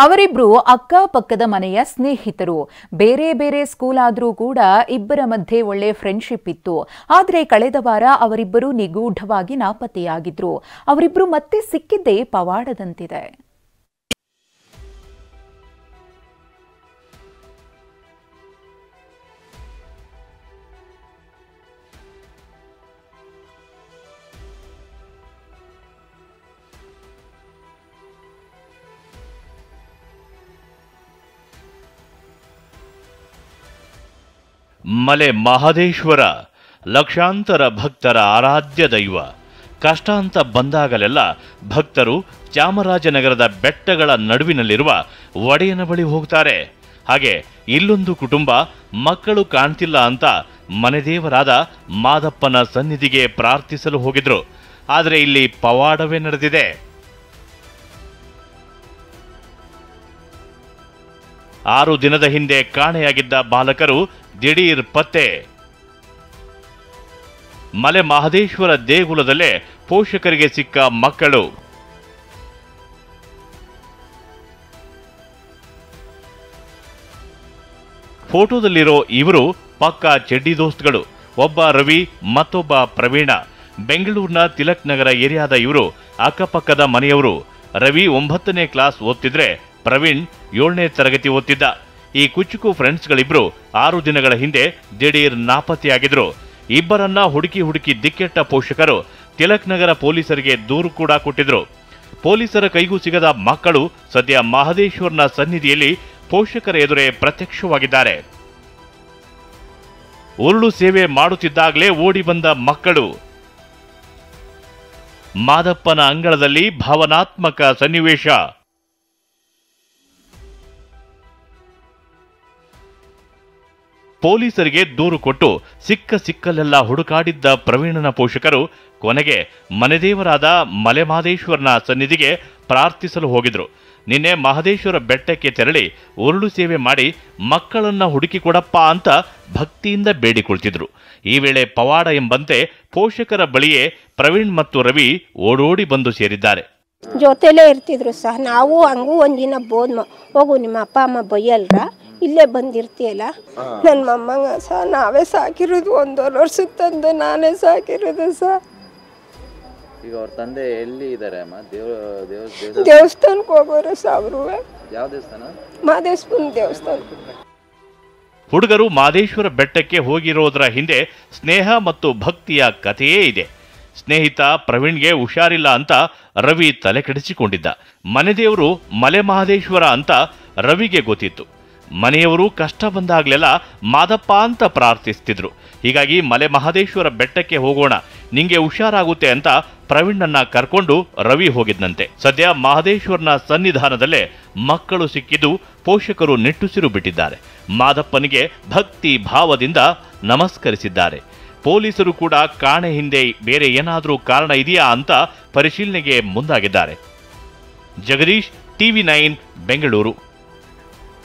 ಅವರಿಬ್ರು ಅಕ್ಕಪಕ್ಕದ ಮನೆಯ ಸ್ನೇಹಿತರು. ಬೇರೆ ಬೇರೆ ಸ್ಕೂಲ್ ಆದ್ರೂ ಕೂಡ ಇಬ್ಬರ ಮಧ್ಯೆ ಒಳ್ಳೆ ಫ್ರೆಂಡ್ಶಿಪ್ ಇತ್ತು. ಆದರೆ ಕಳೆದ ವಾರ ಅವರಿಬ್ಬರು ನಿಗೂಢವಾಗಿ ನಾಪತ್ತೆಯಾಗಿದ್ರು. ಅವರಿಬ್ರು ಮತ್ತೆ ಸಿಕ್ಕಿದ್ದೇ ಪವಾಡದಂತಿದೆ. ಮಲೆ ಮಹದೇಶ್ವರ ಲಕ್ಷಾಂತರ ಭಕ್ತರ ಆರಾಧ್ಯ ದೈವ. ಕಷ್ಟ ಅಂತ ಬಂದಾಗಲೆಲ್ಲ ಭಕ್ತರು ಚಾಮರಾಜನಗರದ ಬೆಟ್ಟಗಳ ನಡುವಿನಲ್ಲಿರುವ ಒಡೆಯನ ಬಳಿ ಹೋಗ್ತಾರೆ. ಹಾಗೆ ಇಲ್ಲೊಂದು ಕುಟುಂಬ ಮಕ್ಕಳು ಕಾಣ್ತಿಲ್ಲ ಅಂತ ಮನೆದೇವರಾದ ಮಾದಪ್ಪನ ಸನ್ನಿಧಿಗೆ ಪ್ರಾರ್ಥಿಸಲು ಹೋಗಿದ್ರು. ಆದರೆ ಇಲ್ಲಿ ಪವಾಡವೇ ನಡೆದಿದೆ. 6 ದಿನದ ಹಿಂದೆ ಕಾಣೆಯಾಗಿದ್ದ ಬಾಲಕರು ದಿಢೀರ್ ಪತ್ತೆ. ಮಲೆ ಮಹದೇಶ್ವರ ದೇಗುಲದಲ್ಲೇ ಪೋಷಕರಿಗೆ ಸಿಕ್ಕ ಮಕ್ಕಳು. ಫೋಟೋದಲ್ಲಿರೋ ಇವರು ಪಕ್ಕಾ ಚೆಡ್ಡಿ ದೋಸ್ತ್ಗಳು. ಒಬ್ಬ ರವಿ, ಮತ್ತೊಬ್ಬ ಪ್ರವೀಣ. ಬೆಂಗಳೂರಿನ ತಿಲಕ್ ನಗರ ಏರಿಯಾದ ಇವರು ಅಕ್ಕಪಕ್ಕದ ಮನೆಯವರು. ರವಿ 9ನೇ ಕ್ಲಾಸ್ ಓದ್ತಿದ್ರೆ ಪ್ರವೀಣ್ 7ನೇ ತರಗತಿ ಓದ್ತಿದ್ದ. ಈ ಕುಚುಕು ಫ್ರೆಂಡ್ಸ್ಗಳಿಬ್ರು 6 ದಿನಗಳ ಹಿಂದೆ ದಿಢೀರ್ ನಾಪತ್ತೆಯಾಗಿದ್ರು. ಇಬ್ಬರನ್ನ ಹುಡುಕಿ ದಿಕ್ಕೆಟ್ಟ ಪೋಷಕರು ತಿಲಕ್ ನಗರ ಪೊಲೀಸರಿಗೆ ದೂರು ಕೂಡ ಕೊಟ್ಟಿದ್ರು. ಪೊಲೀಸರ ಕೈಗೂ ಸಿಗದ ಮಕ್ಕಳು ಸದ್ಯ ಮಹದೇಶ್ವರನ ಸನ್ನಿಧಿಯಲ್ಲಿ ಪೋಷಕರ ಎದುರೇ ಪ್ರತ್ಯಕ್ಷವಾಗಿದ್ದಾರೆ. ಉರುಳು ಸೇವೆ ಮಾಡುತ್ತಿದ್ದಾಗಲೇ ಓಡಿ ಬಂದ ಮಕ್ಕಳು. ಮಾದಪ್ಪನ ಅಂಗಳದಲ್ಲಿ ಭಾವನಾತ್ಮಕ ಸನ್ನಿವೇಶ. ಪೊಲೀಸರಿಗೆ ದೂರು ಕೊಟ್ಟು ಸಿಕ್ಕಲ್ಲೆಲ್ಲ ಹುಡುಕಾಡಿದ್ದ ಪ್ರವೀಣನ ಪೋಷಕರು ಕೊನೆಗೆ ಮನೆದೇವರಾದ ಮಲೆ ಮಹದೇಶ್ವರನ ಸನ್ನಿಧಿಗೆ ಪ್ರಾರ್ಥಿಸಲು ಹೋಗಿದ್ರು. ನಿನ್ನೆ ಮಹದೇಶ್ವರ ಬೆಟ್ಟಕ್ಕೆ ತೆರಳಿ ಉರುಳು ಸೇವೆ ಮಾಡಿ ಮಕ್ಕಳನ್ನ ಹುಡುಕಿ ಕೊಡಪ್ಪ ಅಂತ ಭಕ್ತಿಯಿಂದ ಬೇಡಿಕೊಳ್ತಿದ್ರು. ಈ ವೇಳೆ ಪವಾಡ ಎಂಬಂತೆ ಪೋಷಕರ ಬಳಿಯೇ ಪ್ರವೀಣ್ ಮತ್ತು ರವಿ ಓಡೋಡಿ ಬಂದು ಸೇರಿದ್ದಾರೆ. ಜೊತೆಲೇ ಇರ್ತಿದ್ರು ಸಹ. ನಾವು ಹಂಗೂ ಒಂದಿನ ಬೋದ್ ಹೋಗು, ನಿಮ್ಮ ಅಪ್ಪ ಅಮ್ಮ ಬೈಯಲ್ರ, ಇಲ್ಲೇ ಬಂದಿರ್ತೀಯಲ್ಲ. ನನ್ನ ಮೊಮ್ಮಗ ಸಹ ನಾವೇ ಸಾಕಿರೋದು, 1.5 ವರ್ಷಕ್ಕೆ ತಂದು ನಾನೇ ಸಾಕಿರೋದು ಸಹ. ಈಗ ಅವ್ರ ತಂದೆ ಎಲ್ಲಿ ಇದ್ದಾರೆ ಅಮ್ಮ? ದೇವಸ್ಥಾನಕ್ಕೆ ಹೋಗೋರು ಸಹ. ಅವರು ಯಾವ ದೇವಸ್ಥಾನ? ಮಹದೇಶ್ವರನ ದೇವಸ್ಥಾನ. ಹುಡುಗರು ಮಹದೇಶ್ವರ ಬೆಟ್ಟಕ್ಕೆ ಹೋಗಿರೋದ್ರ ಹಿಂದೆ ಸ್ನೇಹ ಮತ್ತು ಭಕ್ತಿಯ ಕಥೆಯೇ ಇದೆ. ಸ್ನೇಹಿತ ಪ್ರವೀಣ್ಗೆ ಹುಷಾರಿಲ್ಲ ಅಂತ ರವಿ ತಲೆ ಕೆಡಿಸಿಕೊಂಡಿದ್ದ. ಮನೆದೇವರು ಮಲೆ ಮಹದೇಶ್ವರ ಅಂತ ರವಿಗೆ ಗೊತ್ತಿತ್ತು. ಮನೆಯವರು ಕಷ್ಟ ಬಂದಾಗ್ಲೆಲ್ಲ ಮಾದಪ್ಪ ಅಂತ ಪ್ರಾರ್ಥಿಸ್ತಿದ್ರು. ಹೀಗಾಗಿ ಮಲೆ ಮಹದೇಶ್ವರ ಬೆಟ್ಟಕ್ಕೆ ಹೋಗೋಣ, ನಿಂಗೆ ಹುಷಾರಾಗುತ್ತೆ ಅಂತ ಪ್ರವೀಣನ್ನ ಕರ್ಕೊಂಡು ರವಿ ಹೋಗಿದ್ನಂತೆ. ಸದ್ಯ ಮಹದೇಶ್ವರನ ಸನ್ನಿಧಾನದಲ್ಲೇ ಮಕ್ಕಳು ಸಿಕ್ಕಿದ್ದು ಪೋಷಕರು ನಿಟ್ಟುಸಿರು ಬಿಟ್ಟಿದ್ದಾರೆ. ಮಾದಪ್ಪನಿಗೆ ಭಕ್ತಿ ಭಾವದಿಂದ ನಮಸ್ಕರಿಸಿದ್ದಾರೆ. ಪೊಲೀಸರು ಕೂಡ ಕಾಣೆ ಹಿಂದೆ ಬೇರೆ ಏನಾದರೂ ಕಾರಣ ಇದೆಯಾ ಅಂತ ಪರಿಶೀಲನೆಗೆ ಮುಂದಾಗಿದ್ದಾರೆ. ಜಗದೀಶ್, TV9 ಬೆಂಗಳೂರು.